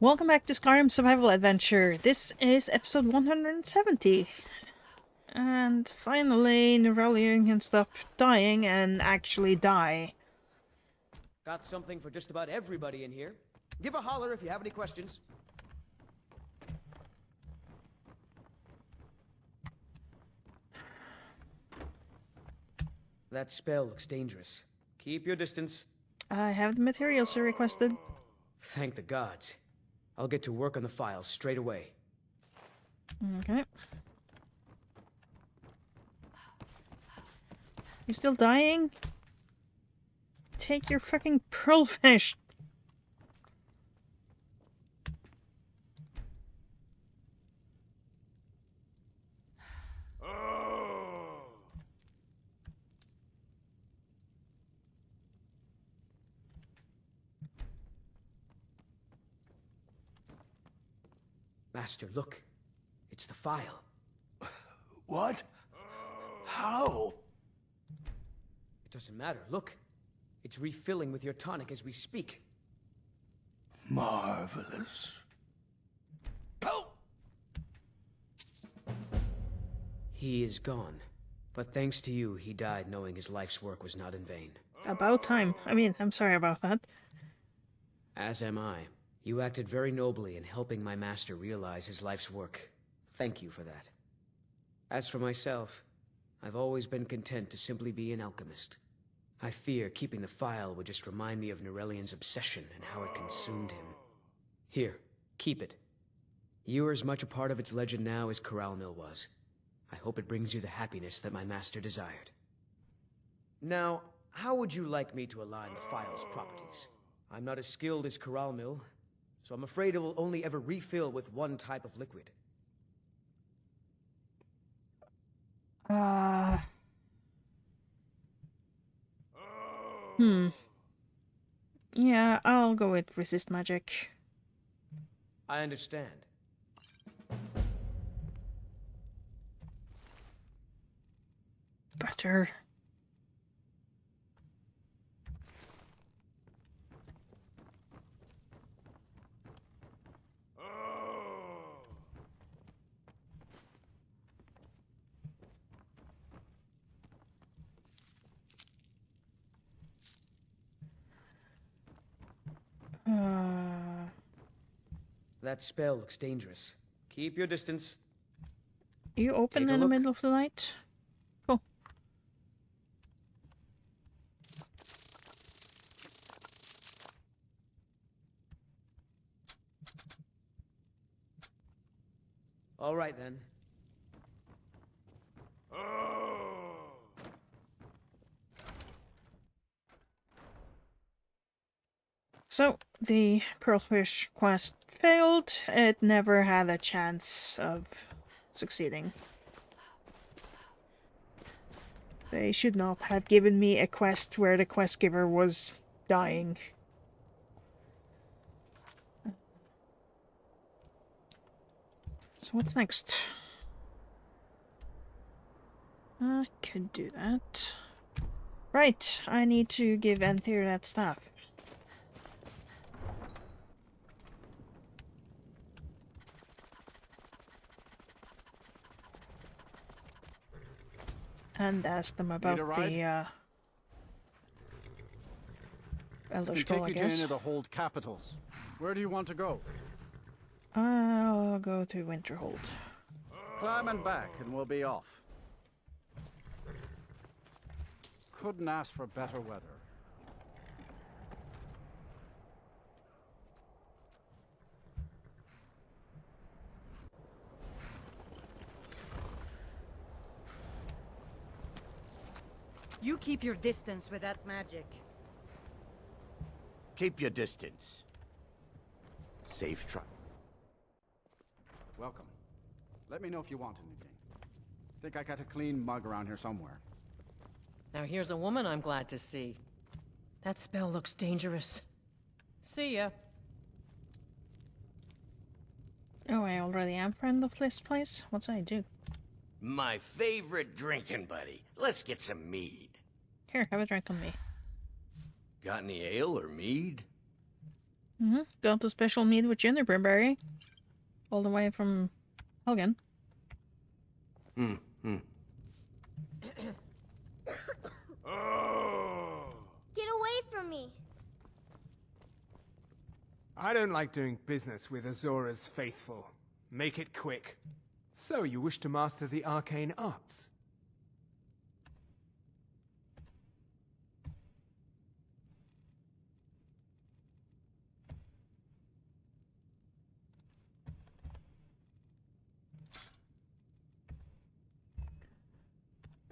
Welcome back to Skyrim Survival Adventure. This is episode 170. And finally, Nurelion can stop dying and actually die. Got something for just about everybody in here. Give a holler if you have any questions. That spell looks dangerous. Keep your distance. I have the materials you requested. Thank the gods. I'll get to work on the files straight away. Okay. You still dying? Take your fucking pearlfish. Master, look. It's the file. What? How? It doesn't matter. Look. It's refilling with your tonic as we speak. Marvelous. Oh! He is gone. But thanks to you, he died knowing his life's work was not in vain. About time. I mean, I'm sorry about that. As am I. You acted very nobly in helping my master realize his life's work. Thank you for that. As for myself, I've always been content to simply be an alchemist. I fear keeping the file would just remind me of Nurelion's obsession and how it consumed him. Here, keep it. You are as much a part of its legend now as Coralmill was. I hope it brings you the happiness that my master desired. Now, how would you like me to align the file's properties? I'm not as skilled as Coralmill, so I'm afraid it will only ever refill with one type of liquid. Yeah, I'll go with resist magic. I understand. Butter. That spell looks dangerous. Keep your distance. You open Take a in the look. middle of the night? Cool. All right, then. So, the Pearlfish quest failed. It never had a chance of succeeding. They should not have given me a quest where the quest giver was dying. So what's next? I could do that. Right, I need to give Enthir that staff. And ask them about a ride? the Elder Can Scroll, I take you to guess. any of the hold capitals. Where do you want to go? I'll go to Winterhold. Climb and back, and we'll be off. Couldn't ask for better weather. You keep your distance with that magic. Keep your distance. Safe travel. Welcome. Let me know if you want anything. Think I got a clean mug around here somewhere. Now here's a woman I'm glad to see. That spell looks dangerous. See ya. Oh, I already am friend of this place? What did I do? My favorite drinking buddy. Let's get some mead. Here, have a drink on me. Got any ale or mead? Got the special meat with Juniper Berry. All the way from Helgen. Get away from me! I don't like doing business with Azora's faithful. Make it quick. So, you wish to master the arcane arts?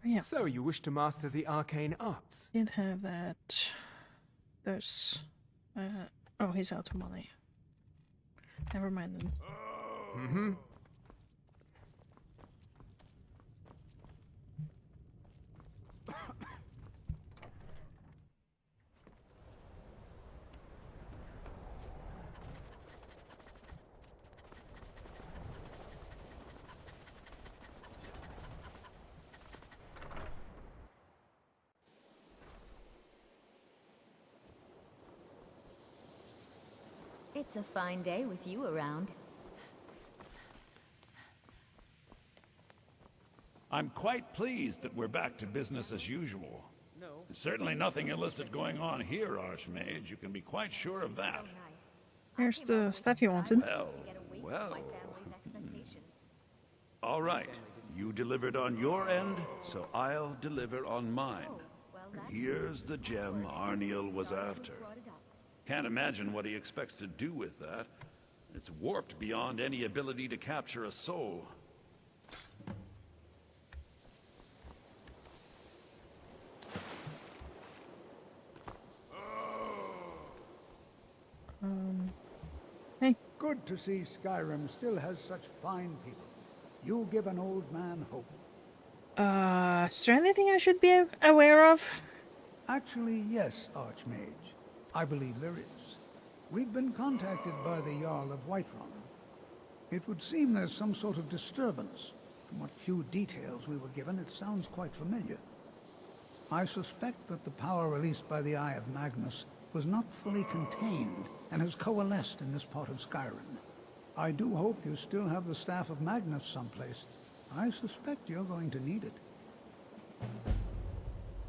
Oh, yeah. So, you wish to master the arcane arts? Did have that. There's. Oh, he's out of money. Never mind then. It's a fine day with you around. I'm quite pleased that we're back to business as usual. There's certainly nothing illicit going on here, Archmage. You can be quite sure of that. Here's the stuff you wanted. Well. All right. You delivered on your end, so I'll deliver on mine. Here's the gem Arniel was after. Can't imagine what he expects to do with that. It's warped beyond any ability to capture a soul. Hey. Good to see Skyrim still has such fine people. You give an old man hope. Is there anything I should be aware of? Actually, yes, Archmage. I believe there is. We've been contacted by the Jarl of Whiterun. It would seem there's some sort of disturbance. From what few details we were given, it sounds quite familiar. I suspect that the power released by the Eye of Magnus was not fully contained and has coalesced in this part of Skyrim. I do hope you still have the Staff of Magnus someplace. I suspect you're going to need it.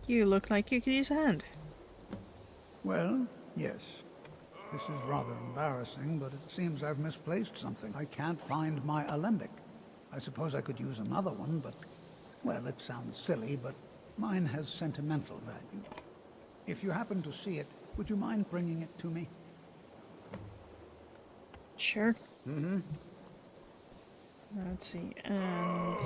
You look like you could use a hand. Well, yes. This is rather embarrassing, but it seems I've misplaced something. I can't find my alembic. I suppose I could use another one, but, well, it sounds silly, but mine has sentimental value. If you happen to see it, would you mind bringing it to me? Sure. Let's see, and...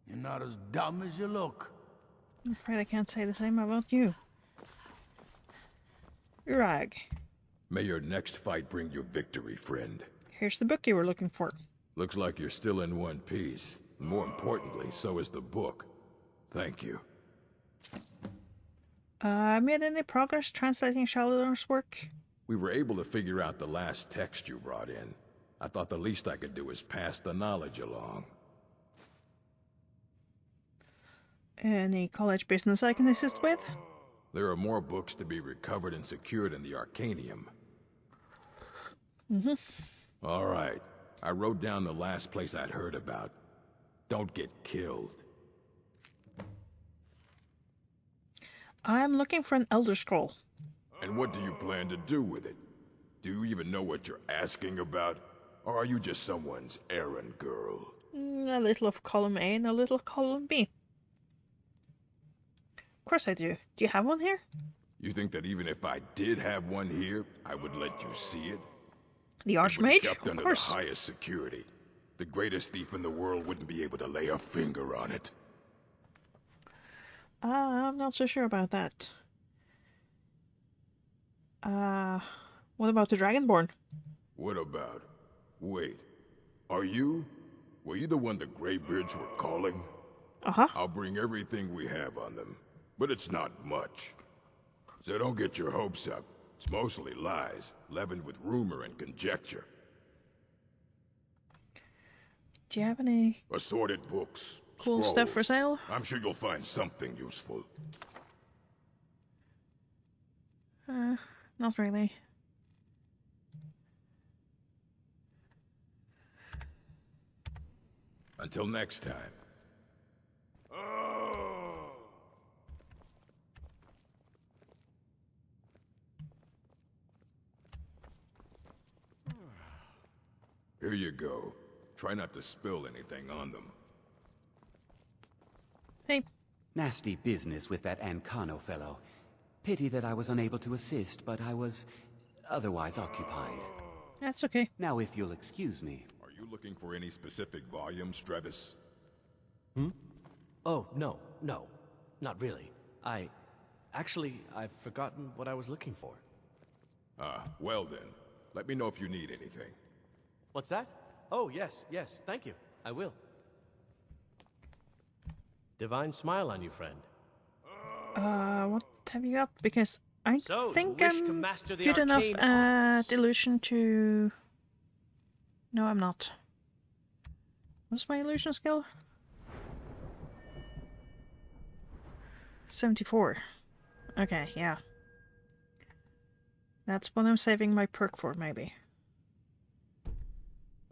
You're not as dumb as you look. I'm afraid I can't say the same about you. Urag. May your next fight bring you victory, friend. Here's the book you were looking for. Looks like you're still in one piece. More importantly, so is the book. Thank you. Made any progress translating Shalidor's work? We were able to figure out the last text you brought in. I thought the least I could do is pass the knowledge along. Any college business I can assist with? There are more books to be recovered and secured in the Arcanium. All right. I wrote down the last place I'd heard about. Don't get killed. I'm looking for an Elder Scroll. And what do you plan to do with it? Do you even know what you're asking about? Or are you just someone's errand girl? A little of column A and a little column B. Of course I do. Do you have one here? You think that even if I did have one here, I would let you see it? The Archmage? Of course. The highest security. The greatest thief in the world wouldn't be able to lay a finger on it. I'm not so sure about that. What about the Dragonborn? What about? Wait. Are you? Were you the one the Greybeards were calling? Uh-huh. I'll bring everything we have on them, but it's not much. So don't get your hopes up. It's mostly lies, leavened with rumor and conjecture. Do you have any Assorted books, cool stuff for scrolls. sale? I'm sure you'll find something useful. Not really. Until next time. Here you go. Try not to spill anything on them. Hey. Nasty business with that Ancano fellow. Pity that I was unable to assist, but I was otherwise occupied. That's okay. Now, if you'll excuse me. Are you looking for any specific volumes, Travis? Oh, no, not really. Actually, I've forgotten what I was looking for. Well then. Let me know if you need anything. What's that? Oh, yes, thank you. I will. Divine smile on you, friend. What have you got? Because I So, think you wish to I'm master the good enough arcane at arts. illusion to... No, I'm not. What's my illusion skill? 74. Okay, yeah. That's what I'm saving my perk for, maybe.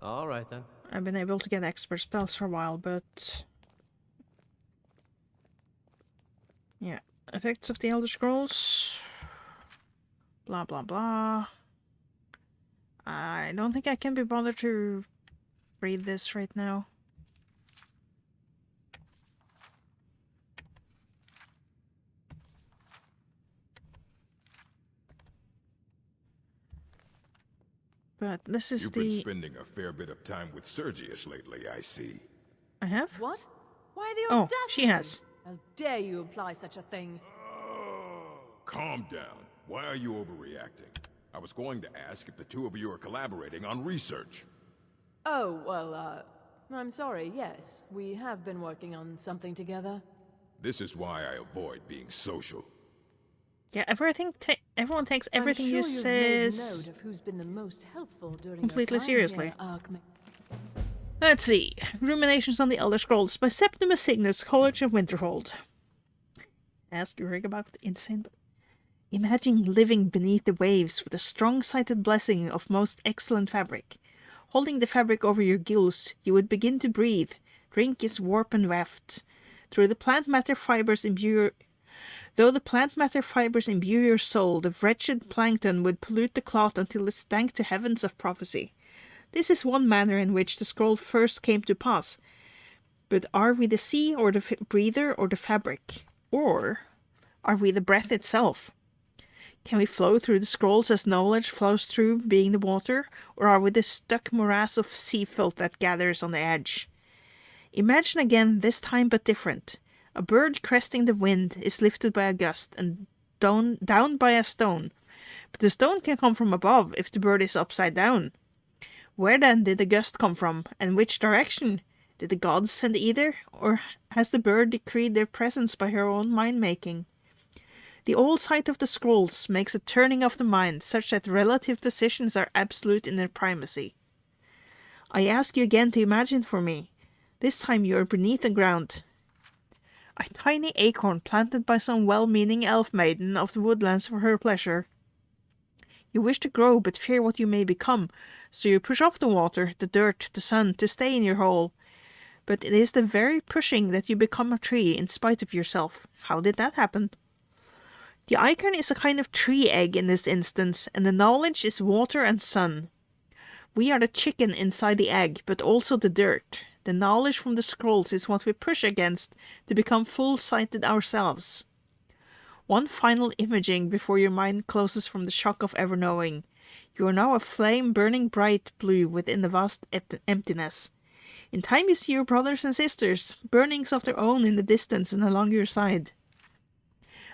All right, then. I've been able to get expert spells for a while, but... Yeah. Effects of the Elder Scrolls. Blah, blah, blah. I don't think I can be bothered to read this right now. But this is You've been spending a fair bit of time with Sergius lately, I see. I have? What? Why the Oh, audacity? she has. How dare you imply such a thing? Calm down. Why are you overreacting? I was going to ask if the two of you are collaborating on research. Oh, well, I'm sorry, yes. We have been working on something together. This is why I avoid being social. Yeah, everyone takes everything I'm sure you you've say made note of who's been the most helpful during completely your time seriously. here, Archmage. Let's see. Ruminations on the Elder Scrolls by Septimus Cygnus, College of Winterhold. Ask Urag about the insane... Imagine living beneath the waves with a strong-sighted blessing of most excellent fabric. Holding the fabric over your gills, you would begin to breathe, drink its warp and waft. Though the plant matter fibers imbue your soul, the wretched plankton would pollute the cloth until it stank to heavens of prophecy. This is one manner in which the scroll first came to pass. But are we the sea, or the breather, or the fabric? Or are we the breath itself? Can we flow through the scrolls as knowledge flows through, being the water, or are we the stuck morass of sea filth that gathers on the edge? Imagine again, this time but different. A bird cresting the wind is lifted by a gust and down by a stone. But the stone can come from above if the bird is upside down. Where then did the gust come from, and which direction? Did the gods send either, or has the bird decreed their presence by her own mind-making? The old sight of the scrolls makes a turning of the mind such that relative positions are absolute in their primacy. I ask you again to imagine for me. This time you are beneath the ground. A tiny acorn planted by some well-meaning elf maiden of the woodlands for her pleasure. You wish to grow, but fear what you may become, so you push off the water, the dirt, the sun, to stay in your hole. But it is the very pushing that you become a tree in spite of yourself. How did that happen? The icon is a kind of tree egg in this instance, and the knowledge is water and sun. We are the chicken inside the egg, but also the dirt. The knowledge from the scrolls is what we push against to become full-sighted ourselves. One final imaging before your mind closes from the shock of ever-knowing. You are now a flame burning bright blue within the vast emptiness. In time you see your brothers and sisters, burnings of their own in the distance and along your side.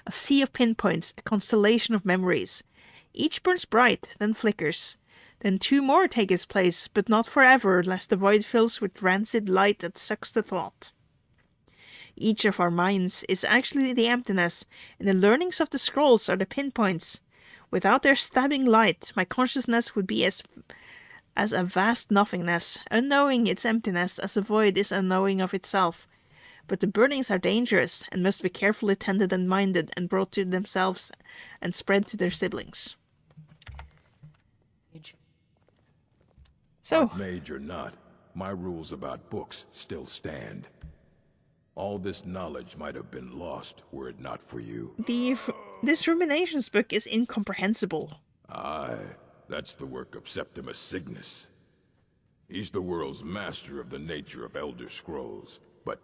A sea of pinpoints, a constellation of memories. Each burns bright, then flickers. Then 2 more take its place, but not forever, lest the void fills with rancid light that sucks the thought. Each of our minds is actually the emptiness, and the learnings of the scrolls are the pinpoints. Without their stabbing light, my consciousness would be as a vast nothingness, unknowing its emptiness as a void is unknowing of itself. But the burnings are dangerous, and must be carefully tended and minded, and brought to themselves and spread to their siblings. So, Archmage or not, my rules about books still stand. All this knowledge might have been lost were it not for you. This Ruminations book is incomprehensible. Aye, that's the work of Septimus Cygnus. He's the world's master of the nature of Elder Scrolls, but,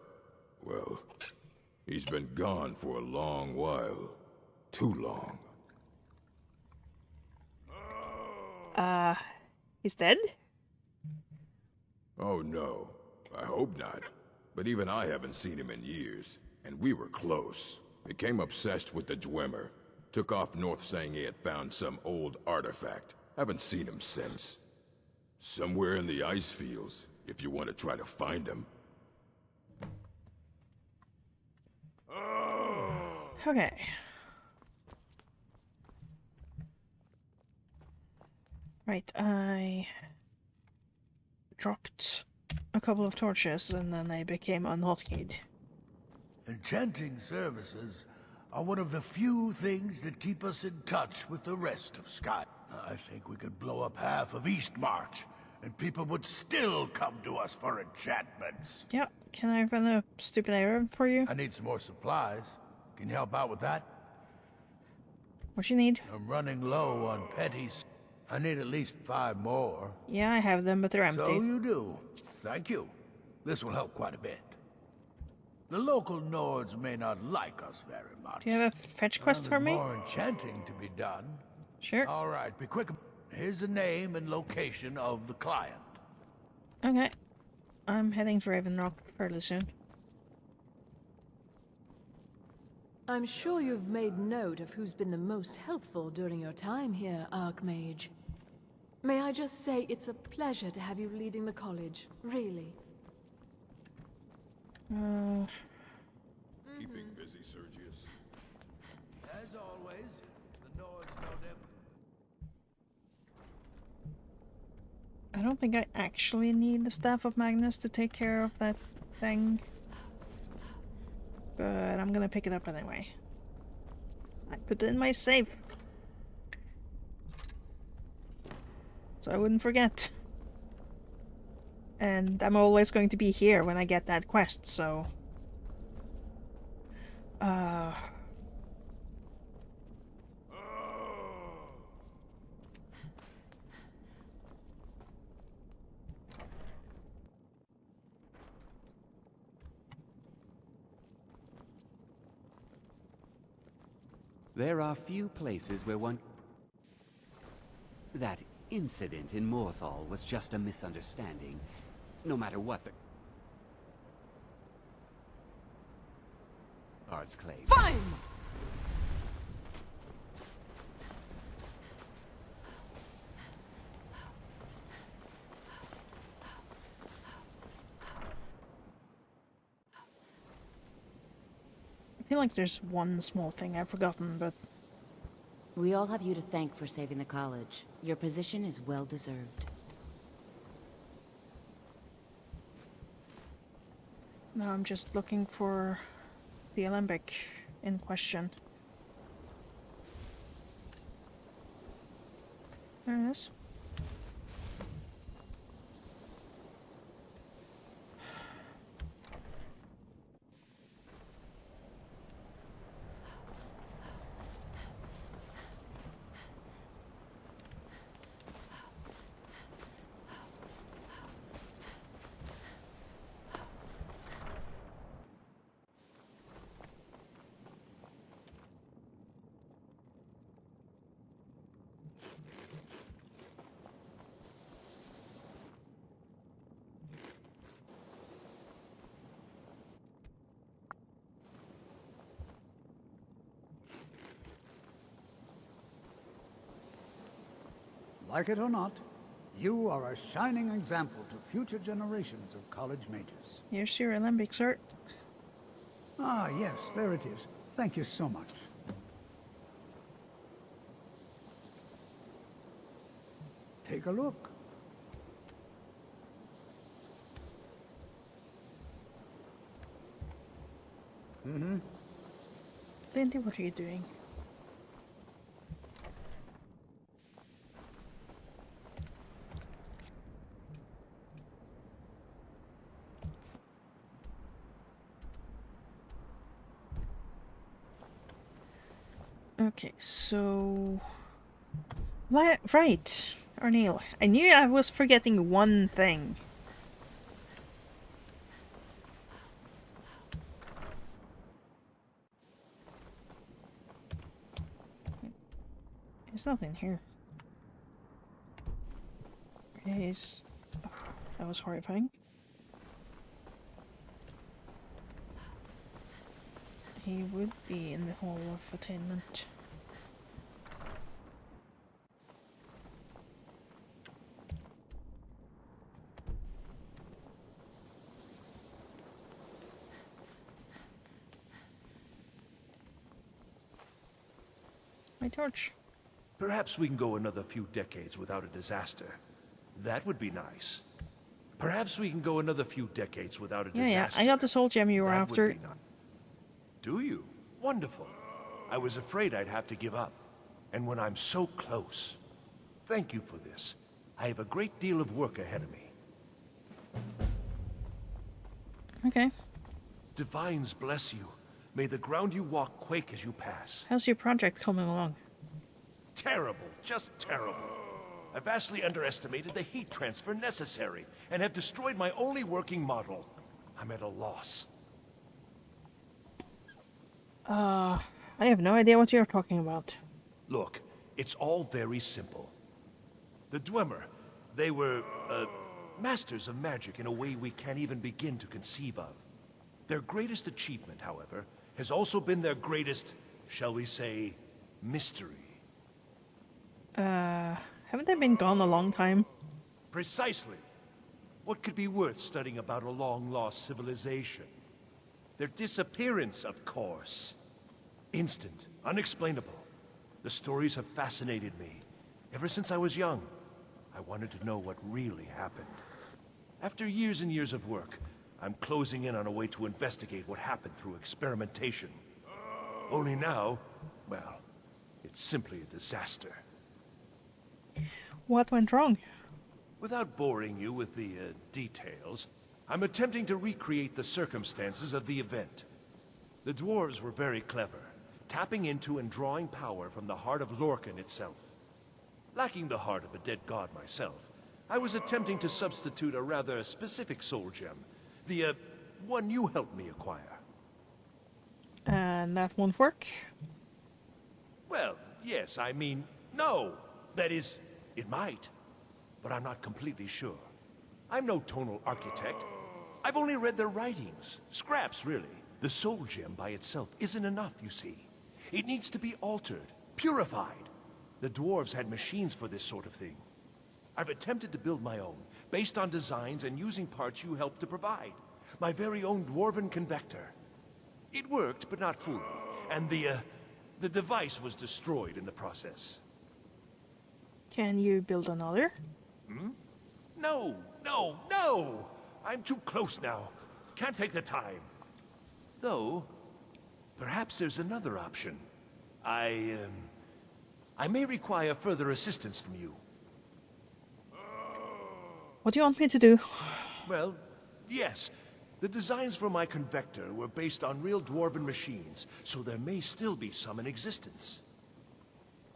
well, he's been gone for a long while. Too long. He's dead? Oh no, I hope not. But even I haven't seen him in years, and we were close. Became obsessed with the Dwemer. Took off north saying he had found some old artifact. Haven't seen him since. Somewhere in the ice fields, if you want to try to find him. Okay. Right, I dropped a couple of torches and then I became unhotkeyed. Enchanting services are one of the few things that keep us in touch with the rest of Sky. I think we could blow up half of Eastmarch, and people would still come to us for enchantments. Yeah, can I run a stupid errand for you? I need some more supplies. Can you help out with that? What you need? I'm running low on petties. I need at least 5 more. Yeah, I have them, but they're empty. So you do. Thank you. This will help quite a bit. The local Nords may not like us very much. Do you have a fetch quest for me? More enchanting to be done. Sure. All right, be quick. Here's the name and location of the client. Okay. I'm heading for Ravenrock fairly soon. I'm sure you've made note of who's been the most helpful during your time here, Archmage. May I just say it's a pleasure to have you leading the college, really. Keeping busy, Sergius. As always, the Nords don't ever... I don't think I actually need the Staff of Magnus to take care of that thing. But I'm gonna pick it up anyway. I put it in my safe. So I wouldn't forget. And I'm always going to be here when I get that quest, so... There are few places where one... That incident in Morthal was just a misunderstanding. No matter what the... Arts claim. Fine! I feel like there's one small thing I've forgotten, but... We all have you to thank for saving the college. Your position is well deserved. Now I'm just looking for the alembic in question. There it is. Like it or not, You are a shining example to future generations of college mages. Here's your alembic, sir. Ah, yes, there it is. Thank you so much. Take a look. Mm-hmm. Lindy, what are you doing? Okay, so... Right, Arnil. I knew I was forgetting one thing. There's nothing here. Is... Oh, that was horrifying. He would be in the Hall of Attainment. My torch. Perhaps we can go another few decades without a disaster. That would be nice. Perhaps we can go another few decades without a disaster. Yeah, I got the soul gem you were after. Do you? Wonderful. I was afraid I'd have to give up. And when I'm so close. Thank you for this. I have a great deal of work ahead of me. Okay. Divines bless you. May the ground you walk quake as you pass. How's your project coming along? Terrible, just terrible. I vastly underestimated the heat transfer necessary, and have destroyed my only working model. I'm at a loss. I have no idea what you're talking about. Look, it's all very simple. The Dwemer, they were, masters of magic in a way we can't even begin to conceive of. Their greatest achievement, however, has also been their greatest, shall we say, mystery. Haven't they been gone a long time? Precisely. What could be worth studying about a long-lost civilization? Their disappearance, of course. Instant, unexplainable. The stories have fascinated me. Ever since I was young, I wanted to know what really happened. After years and years of work, I'm closing in on a way to investigate what happened through experimentation. Only now, well, it's simply a disaster. What went wrong? Without boring you with the details, I'm attempting to recreate the circumstances of the event. The dwarves were very clever, tapping into and drawing power from the heart of Lorcan itself. Lacking the heart of a dead god myself, I was attempting to substitute a rather specific soul gem, the one you helped me acquire. And that won't work? Well, yes, I mean, no. That is, it might, but I'm not completely sure. I'm no tonal architect. I've only read their writings. Scraps, really. The soul gem by itself isn't enough, you see. It needs to be altered, purified. The dwarves had machines for this sort of thing. I've attempted to build my own, based on designs and using parts you helped to provide. My very own dwarven convector. It worked, but not fully, and the device was destroyed in the process. Can you build another? Hmm? No, no, no! I'm too close now. Can't take the time. Though, perhaps there's another option. I may require further assistance from you. What do you want me to do? Well, yes. The designs for my convector were based on real dwarven machines, so there may still be some in existence.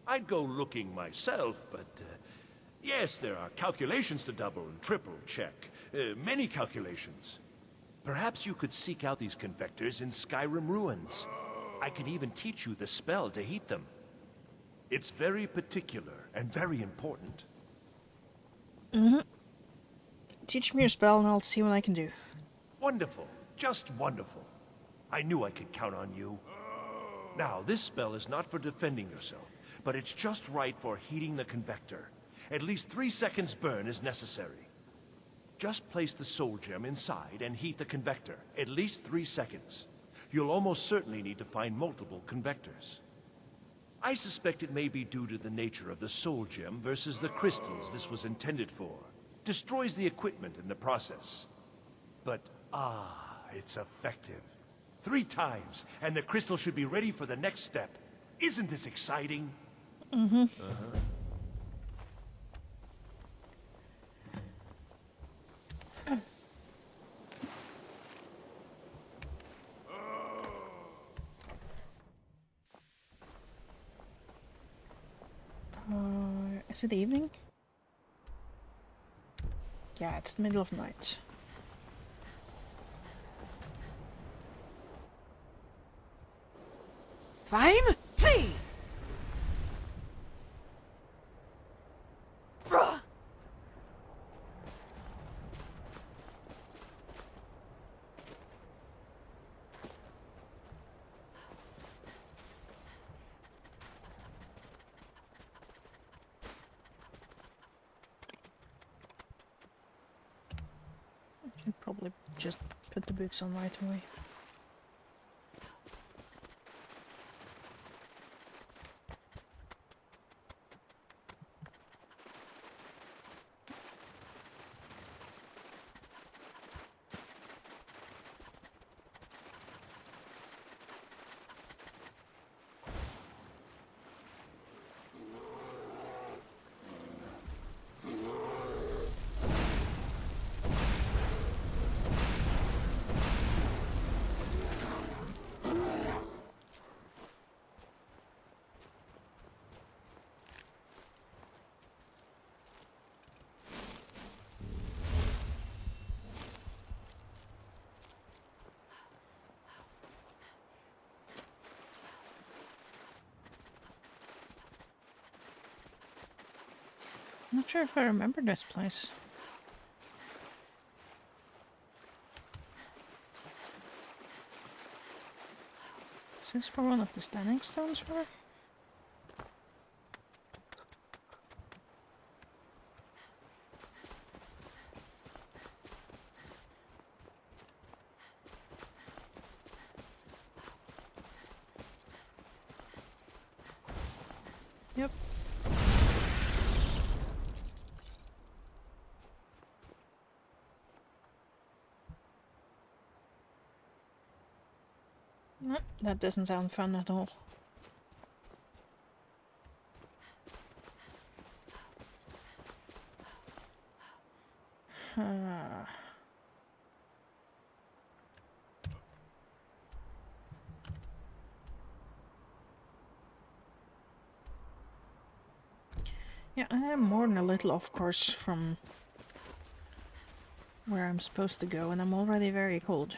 I'd go looking myself, but yes, there are calculations to double and triple check. Many calculations. Perhaps you could seek out these convectors in Skyrim ruins. I could even teach you the spell to heat them. It's very particular and very important. Mm-hmm. Teach me your spell and I'll see what I can do. Wonderful. Just wonderful. I knew I could count on you. Now, this spell is not for defending yourself, but it's just right for heating the convector. At least 3 seconds burn is necessary. Just place the soul gem inside and heat the convector. At least 3 seconds. You'll almost certainly need to find multiple convectors. I suspect it may be due to the nature of the soul gem versus the crystals this was intended for. Destroys the equipment in the process. But, it's effective. 3 times, and the crystal should be ready for the next step. Isn't this exciting? Mm-hmm. Is it evening? Yeah, it's the middle of night. Fame? See! I should probably just put the boots on right away. I'm not sure if I remember this place. Is this where one of the standing stones were? Yep. No, that doesn't sound fun at all. Yeah, I am more than a little off course from where I'm supposed to go, and I'm already very cold.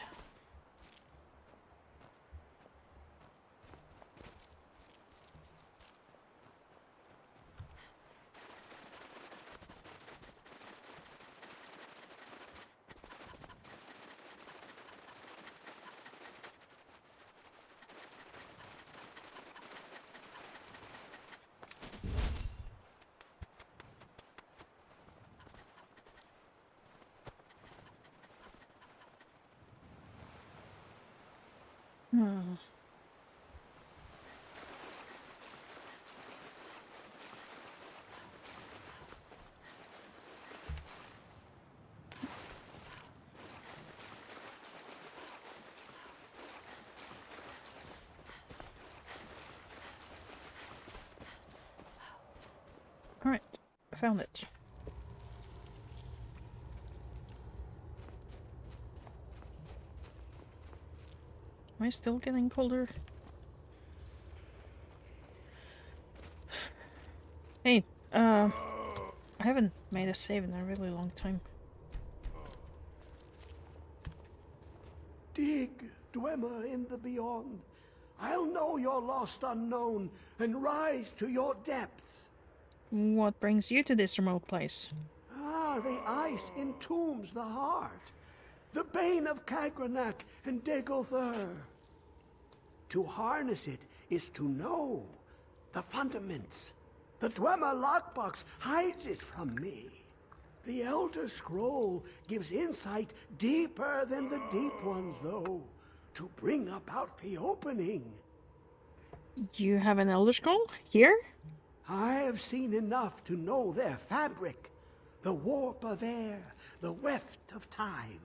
Alright, I found it. Am I still getting colder? Hey, I haven't made a save in a really long time. Dig, Dwemer in the beyond. I'll know your lost unknown and rise to your depths. What brings you to this remote place? The ice entombs the heart. The bane of Kagranak and Degolthur. To harness it is to know the fundaments, The Dwemer lockbox hides it from me. The Elder Scroll gives insight deeper than the deep ones, though, to bring about the opening. You have an Elder Scroll here? I have seen enough to know their fabric, the warp of air, the weft of time.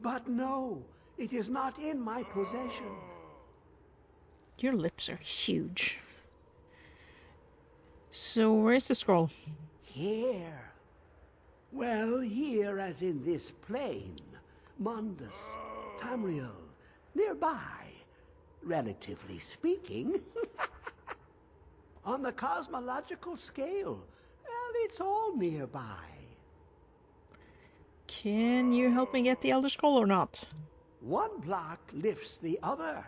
But no, it is not in my possession. Your lips are huge. So where's the scroll? Here. Well, here as in this plane. Mundus, Tamriel, nearby, relatively speaking. On the cosmological scale, well, it's all nearby. Can you help me get the Elder Scroll or not? One block lifts the other.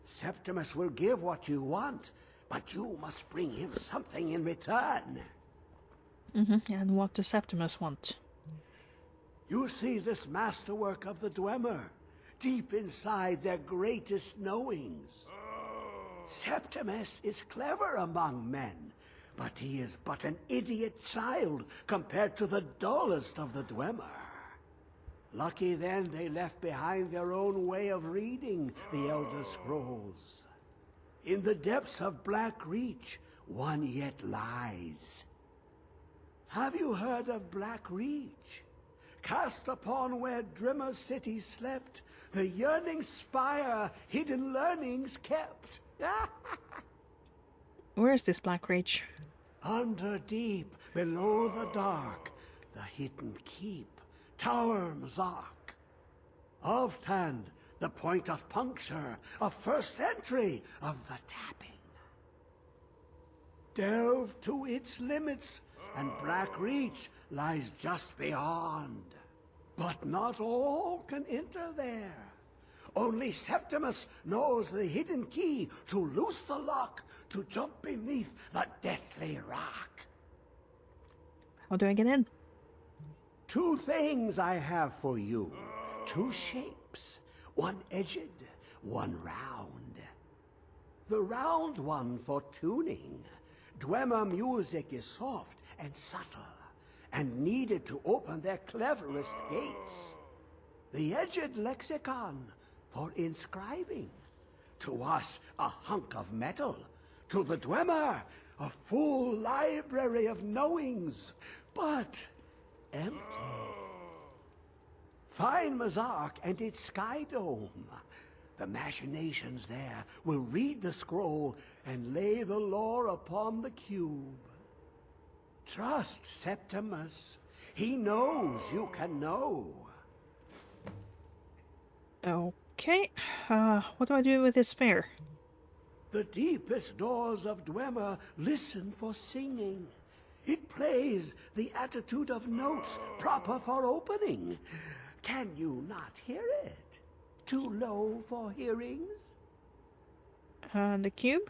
Septimus will give what you want, but you must bring him something in return. And what does Septimus want? You see this masterwork of the Dwemer, deep inside their greatest knowings. Septimus is clever among men, but he is but an idiot child compared to the dullest of the Dwemer. Lucky then they left behind their own way of reading the Elder Scrolls. In the depths of Black Reach, one yet lies. Have you heard of Black Reach? Cast upon where Drimmer's city slept, the yearning spire hidden learnings kept. Where is this Black Reach? Under deep, below the dark, the hidden keep, Tower Mazak. Oftand, the point of puncture, of first entry, of the tapping. Delve to its limits, and Black Reach lies just beyond. But not all can enter there. Only Septimus knows the hidden key to loose the lock, to jump beneath the deathly rock. How do I get in? Two things I have for you. Two shapes. One edged, one round. The round one for tuning. Dwemer music is soft and subtle, and needed to open their cleverest gates. The edged lexicon for inscribing. To us, a hunk of metal. To the Dwemer, a full library of knowings, but empty. Find Mazark and its sky dome. The machinations there will read the scroll and lay the lore upon the cube. Trust Septimus. He knows you can know. Okay, what do I do with this sphere? The deepest doors of Dwemer listen for singing. It plays the attitude of notes proper for opening. Can you not hear it? Too low for hearings? The cube?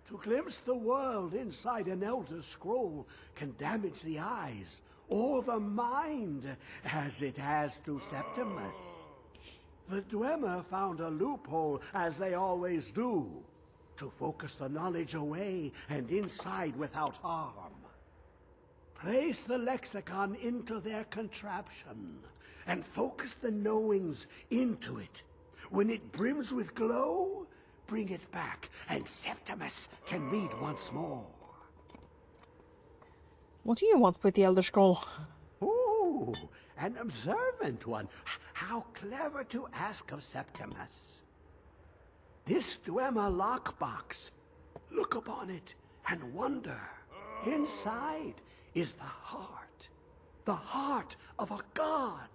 To glimpse the world inside an Elder Scroll can damage the eyes or the mind, as it has to Septimus. The Dwemer found a loophole, as they always do, to focus the knowledge away and inside without harm. Place the lexicon into their contraption, and focus the knowings into it. When it brims with glow, bring it back, and Septimus can read once more. What do you want with the Elder Scroll? Ooh, an observant one. How clever to ask of Septimus. This Dwemer lockbox. Look upon it and wonder. Inside is the heart. The heart of a god.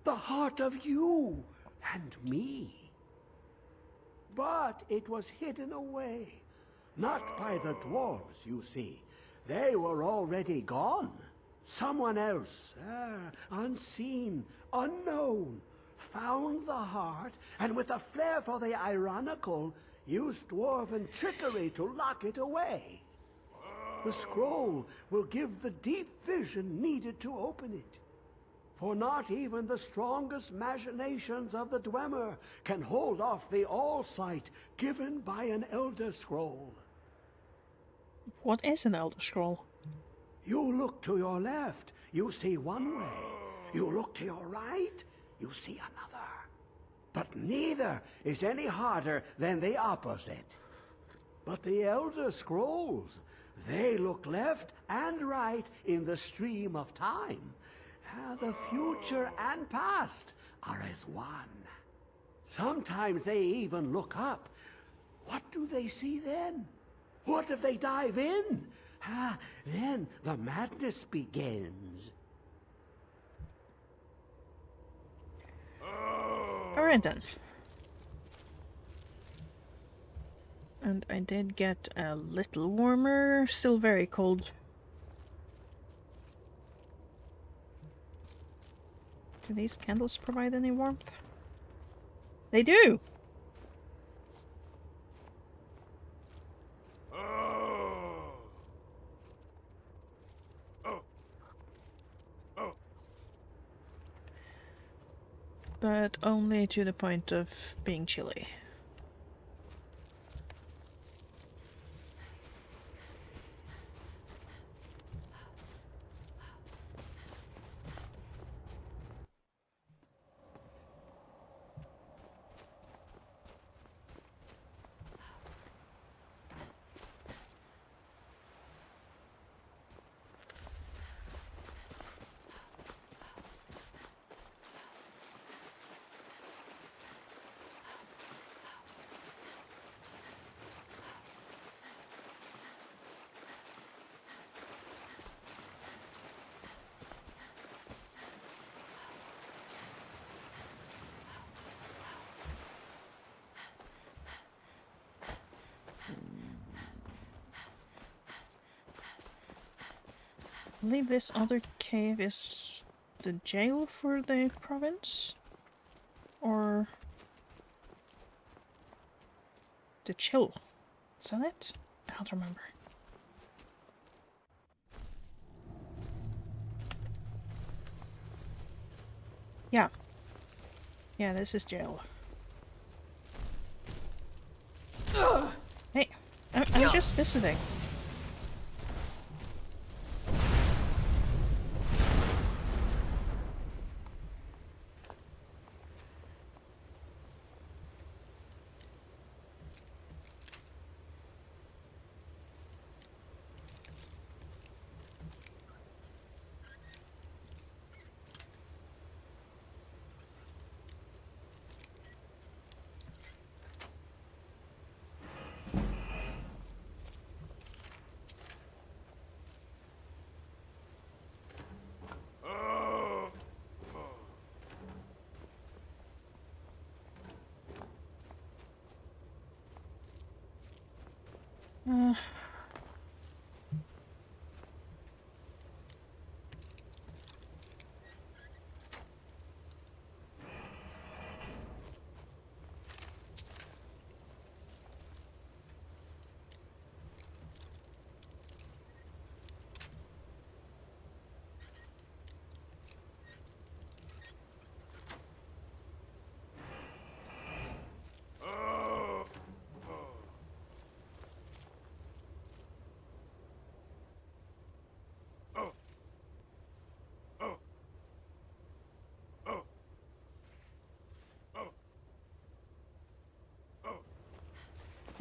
The heart of you and me. But it was hidden away. Not by the dwarves, you see. They were already gone. Someone else, unseen, unknown, found the heart, and with a flair for the ironical, used dwarven trickery to lock it away. The scroll will give the deep vision needed to open it. For not even the strongest machinations of the Dwemer can hold off the all-sight given by an Elder Scroll. What is an Elder Scroll? You look to your left, you see one way. You look to your right, you see another. But neither is any harder than the opposite. But the Elder Scrolls, they look left and right in the stream of time. The future and past are as one. Sometimes they even look up. What do they see then? What if they dive in? Then the madness begins. Alright then. And I did get a little warmer, still very cold. Do these candles provide any warmth? They do! But only to the point of being chilly. I believe this other cave is the jail for the province? Or the chill? Is that it? I don't remember. Yeah. Yeah, this is jail. Hey, I'm just visiting.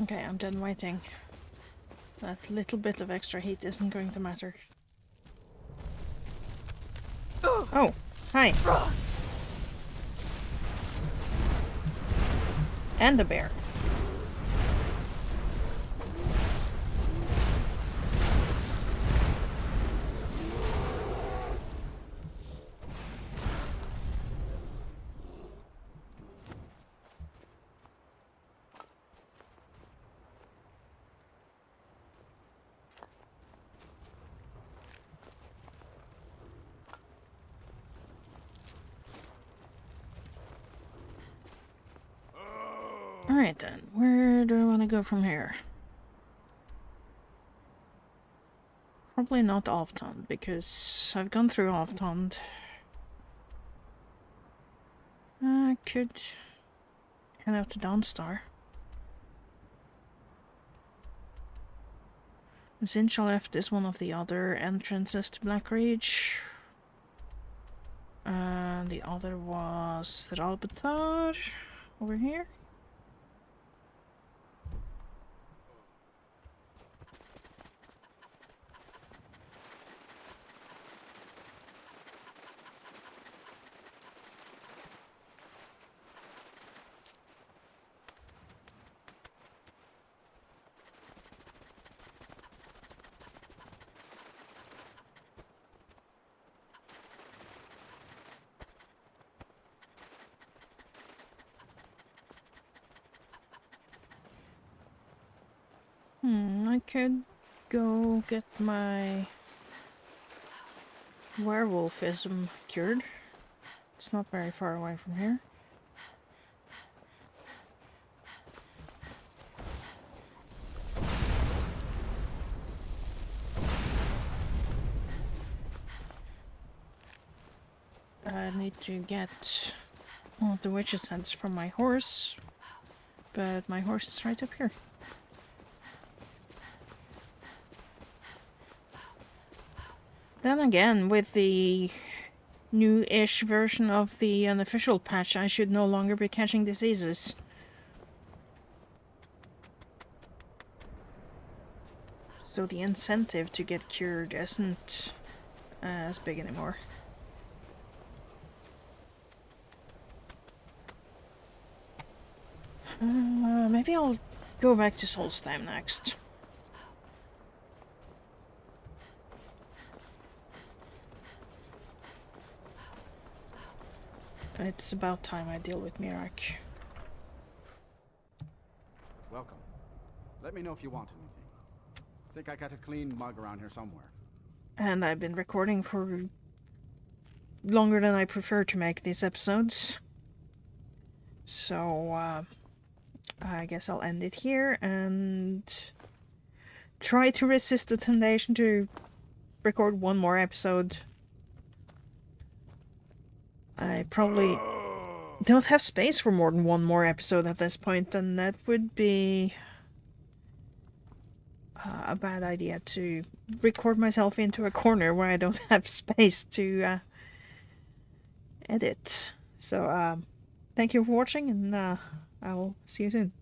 Okay, I'm done waiting. That little bit of extra heat isn't going to matter. Oh, hi. And a bear. Alright then, where do I want to go from here? Probably not Avtond, because I've gone through Avtond. I could head out to Dawnstar. Zincha left is one of the other entrances to Blackreach. And the other was Ralbetar over here. I could go get my werewolfism cured. It's not very far away from here. I need to get one of the witch's heads from my horse, but my horse is right up here. Then again, with the new-ish version of the unofficial patch, I should no longer be catching diseases. So the incentive to get cured isn't as big anymore. Maybe I'll go back to Solstheim next. It's about time I deal with Urag. Welcome. Let me know if you want anything. Think I got a clean mug around here somewhere. And I've been recording for longer than I prefer to make these episodes. So, I guess I'll end it here and try to resist the temptation to record one more episode. I probably don't have space for more than one more episode at this point, and that would be a bad idea to record myself into a corner where I don't have space to edit. So, thank you for watching, and I will see you soon.